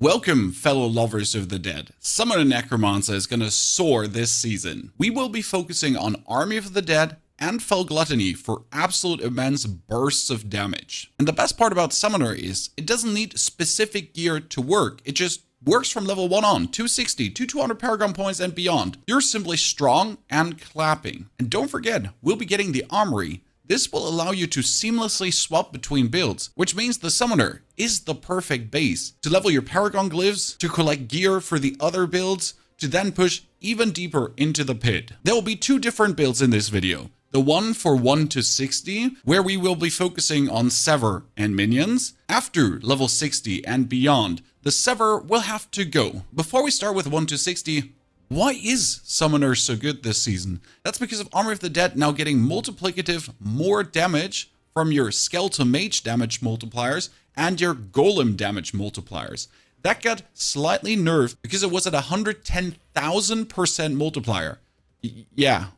Welcome, fellow lovers of the dead. Summoner Necromancer is gonna soar this season. We will be focusing on Army of the Dead and Fell Gluttony for absolute immense bursts of damage. And the best part about Summoner is it doesn't need specific gear to work. It just works from level 1 on, 260 to 200 Paragon points and beyond. You're simply strong and clapping. And don't forget, we'll be getting the Armory. This will allow you to seamlessly swap between builds, which means the Summoner is the perfect base to level your Paragon glyphs, to collect gear for the other builds, to then push even deeper into the pit. There will be two different builds in this video. The one for 1 to 60, where we will be focusing on Sever and minions. After level 60 and beyond, the Sever will have to go. Before we start with 1 to 60, why is Summoner so good this season? That's because of Army of the Dead now getting multiplicative more damage from your Skeletal Mage damage multipliers and your Golem damage multipliers. That got slightly nerfed because it was at 110,000% multiplier. Yeah,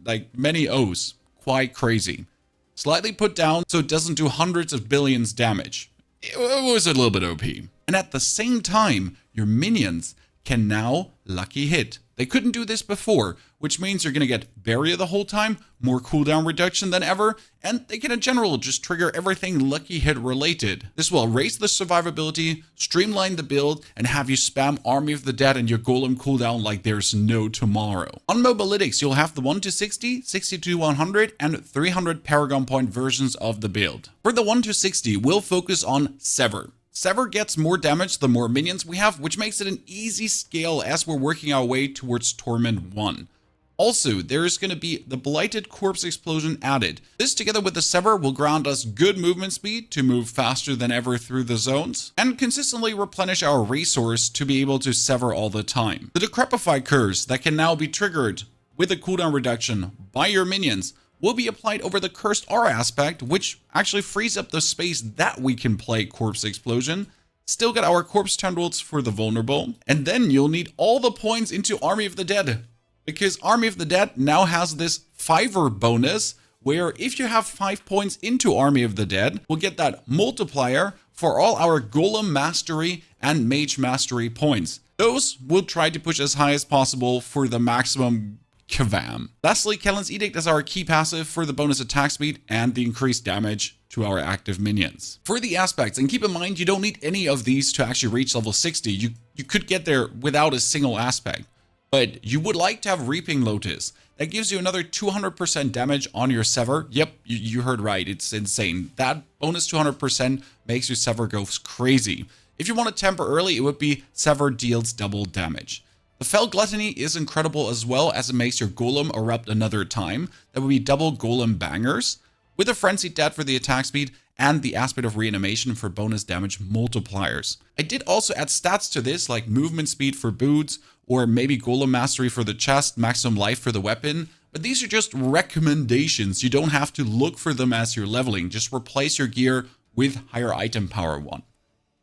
like many O's. Quite crazy. Slightly put down so it doesn't do hundreds of billions damage. It was a little bit OP. And at the same time, your minions can now lucky hit. They couldn't do this before, which means you're going to get Barrier the whole time, more cooldown reduction than ever, and they can in general just trigger everything lucky hit related. This will raise the survivability, streamline the build, and have you spam Army of the Dead and your Golem cooldown like there's no tomorrow. On Mobalytics, you'll have the 1 to 60, 60 to 100, and 300 Paragon point versions of the build. For the 1 to 60, we'll focus on Sever. Sever gets more damage the more minions we have, which makes it an easy scale as we're working our way towards Torment 1. Also, there's going to be the Blighted Corpse Explosion added. This together with the Sever will grant us good movement speed to move faster than ever through the zones, and consistently replenish our resource to be able to sever all the time. The Decrepify Curse that can now be triggered with a cooldown reduction by your minions will be applied over the Cursed Aura aspect, which actually frees up the space that we can play Corpse Explosion. Still got our Corpse Tendrils for the vulnerable. And then you'll need all the points into Army of the Dead, because Army of the Dead now has this 5er bonus, where if you have 5 points into Army of the Dead, we'll get that multiplier for all our Golem Mastery and Mage Mastery points. Those we'll try to push as high as possible for the maximum Kavam. Lastly, Kellen's Edict is our key passive for the bonus attack speed and the increased damage to our active minions. For the aspects, and keep in mind you don't need any of these to actually reach level 60. You could get there without a single aspect, but you would like to have Reaping Lotus. That gives you another 200% damage on your Sever. Yep, you heard right, it's insane. That bonus 200% makes your Sever go crazy. If you want to temper early, it would be Sever deals double damage. The Fell Gluttony is incredible as well, as it makes your Golem erupt another time. That would be double Golem bangers, with a Frenzied Death for the attack speed and the aspect of reanimation for bonus damage multipliers. I did also add stats to this, like movement speed for boots, or maybe Golem mastery for the chest, maximum life for the weapon. But these are just recommendations. You don't have to look for them as you're leveling. Just replace your gear with higher item power one.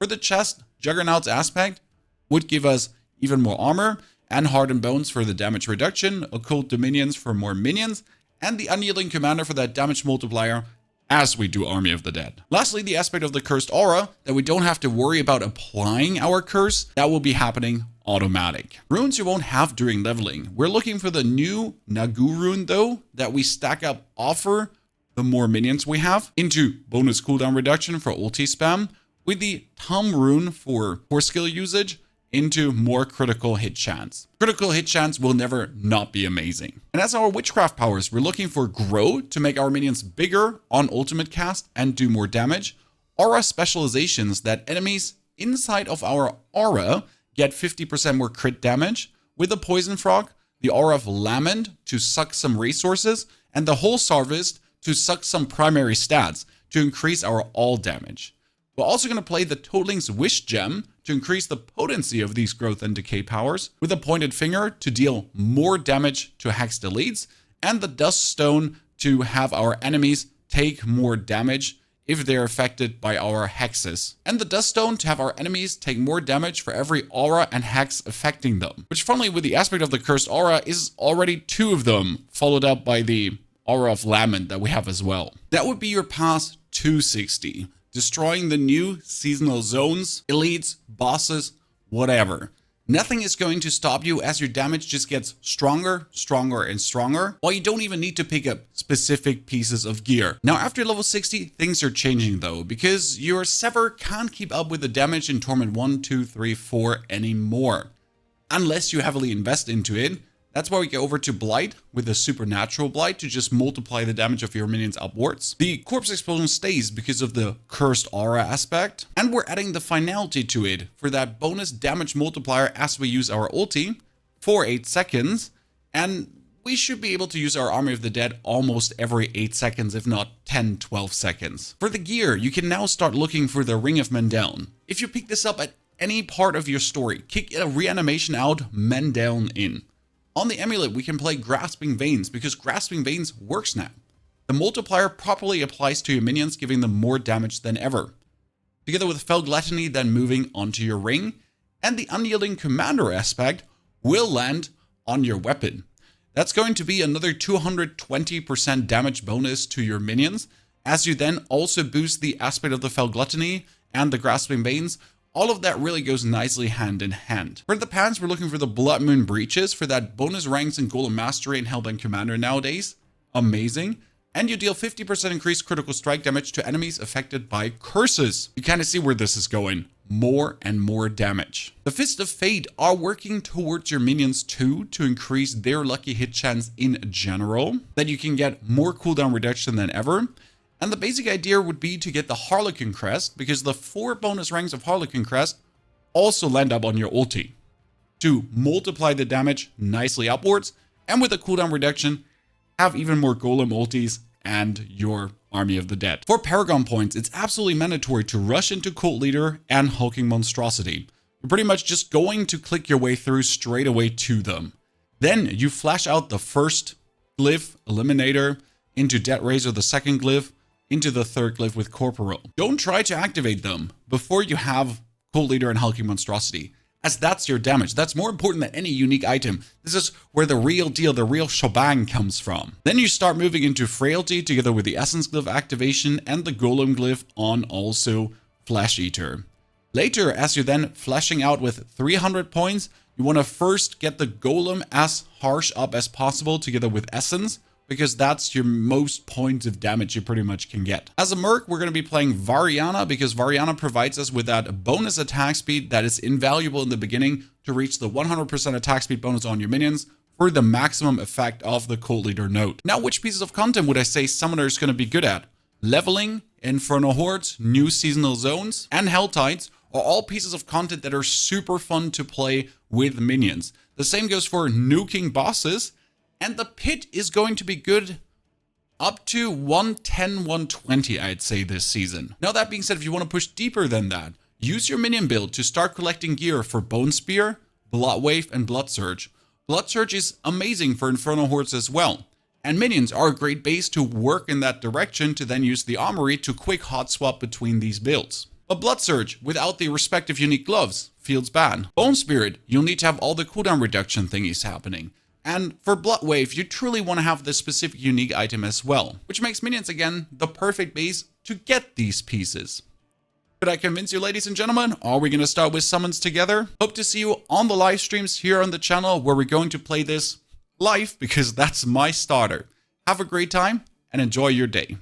For the chest, Juggernaut's aspect would give us even more armor, and Hardened Bones for the damage reduction, Occult Dominions for more minions, and the Unyielding Commander for that damage multiplier as we do Army of the Dead. Lastly, the aspect of the Cursed Aura, that we don't have to worry about applying our curse, that will be happening automatic. Runes you won't have during leveling. We're looking for the new Nagu rune though, that we stack up offer the more minions we have into bonus cooldown reduction for ulti spam, with the Tom rune for core skill usage, into more critical hit chance. Critical hit chance will never not be amazing. And as our witchcraft powers, we're looking for grow to make our minions bigger on ultimate cast and do more damage. Aura specializations that enemies inside of our aura get 50% more crit damage, with the poison frog, the aura of lament to suck some resources, and the whole harvest to suck some primary stats to increase our all damage. We're also going to play the Toadling's Wish Gem to increase the potency of these growth and decay powers, with a pointed finger to deal more damage to hex deletes, and the Dust Stone to have our enemies take more damage if they're affected by our hexes. And the Dust Stone to have our enemies take more damage for every aura and hex affecting them. Which, funnily, with the aspect of the Cursed Aura, is already 2 of them, followed up by the Aura of Lament that we have as well. That would be your pass 260. destroying the new seasonal zones, elites, bosses, whatever. Nothing is going to stop you as your damage just gets stronger, stronger, and stronger, while you don't even need to pick up specific pieces of gear. Now, after level 60, things are changing though, because your Sever can't keep up with the damage in Torment 1, 2, 3, 4 anymore, unless you heavily invest into it. That's why we go over to Blight with the Supernatural Blight to just multiply the damage of your minions upwards. The Corpse Explosion stays because of the Cursed Aura aspect, and we're adding the finality to it for that bonus damage multiplier as we use our ulti for 8 seconds, and we should be able to use our Army of the Dead almost every 8 seconds, if not 10, 12 seconds. For the gear, you can now start looking for the Ring of mendeln. If you pick this up at any part of your story, kick a reanimation out, mendeln in. On the amulet, we can play Grasping Veins because Grasping Veins works now. The multiplier properly applies to your minions, giving them more damage than ever. Together with Fell Gluttony, then moving onto your ring, and the Unyielding Commander aspect will land on your weapon. That's going to be another 220% damage bonus to your minions, as you then also boost the aspect of the Fell Gluttony and the Grasping Veins. All of that really goes nicely hand in hand. For the pants, we're looking for the bloodmoon breaches for that bonus ranks in Golem Mastery and Hellbent Commander nowadays. Amazing. And you deal 50% increased critical strike damage to enemies affected by curses. You kind of see where this is going. More and more damage. The Fist of Fate are working towards your minions too to increase their lucky hit chance in general, that you can get more cooldown reduction than ever. And the basic idea would be to get the Harlequin Crest, because the 4 bonus ranks of Harlequin Crest also land up on your ulti to multiply the damage nicely upwards, and with a cooldown reduction, have even more Golem ultis and your Army of the Dead. For Paragon points, it's absolutely mandatory to rush into Cult Leader and Hulking Monstrosity. You're pretty much just going to click your way through straight away to them. Then you flash out the first glyph, Eliminator, into Dead Razor the second glyph, into the third glyph with Corporal. Don't try to activate them before you have Cult Leader and Hulking Monstrosity, as that's your damage. That's more important than any unique item. This is where the real deal, the real shebang comes from. Then you start moving into Frailty together with the Essence Glyph activation and the Golem Glyph on also Flesh Eater. Later, as you're then flashing out with 300 points, you want to first get the Golem as harsh up as possible together with Essence, because that's your most points of damage you pretty much can get. As a merc, we're going to be playing Variana, because Variana provides us with that bonus attack speed that is invaluable in the beginning to reach the 100% attack speed bonus on your minions for the maximum effect of the Cult Leader node. Now, which pieces of content would I say Summoner is going to be good at? Leveling, Infernal Hordes, new seasonal zones, and Hell Tides are all pieces of content that are super fun to play with minions. The same goes for nuking bosses, and the pit is going to be good up to 110, 120, I'd say, this season. Now, that being said, if you want to push deeper than that, use your minion build to start collecting gear for Bone Spear, Blood Wave, and Blood Surge. Blood Surge is amazing for Infernal Hordes as well, and minions are a great base to work in that direction to then use the Armory to quick hot swap between these builds. But Blood Surge, without the respective unique gloves, feels bad. Bone Spirit, you'll need to have all the cooldown reduction thingies happening. And for Blood Wave, you truly want to have this specific unique item as well, which makes minions, again, the perfect base to get these pieces. Did I convince you, ladies and gentlemen? Are we going to start with summons together? Hope to see you on the live streams here on the channel, where we're going to play this live, because that's my starter. Have a great time and enjoy your day.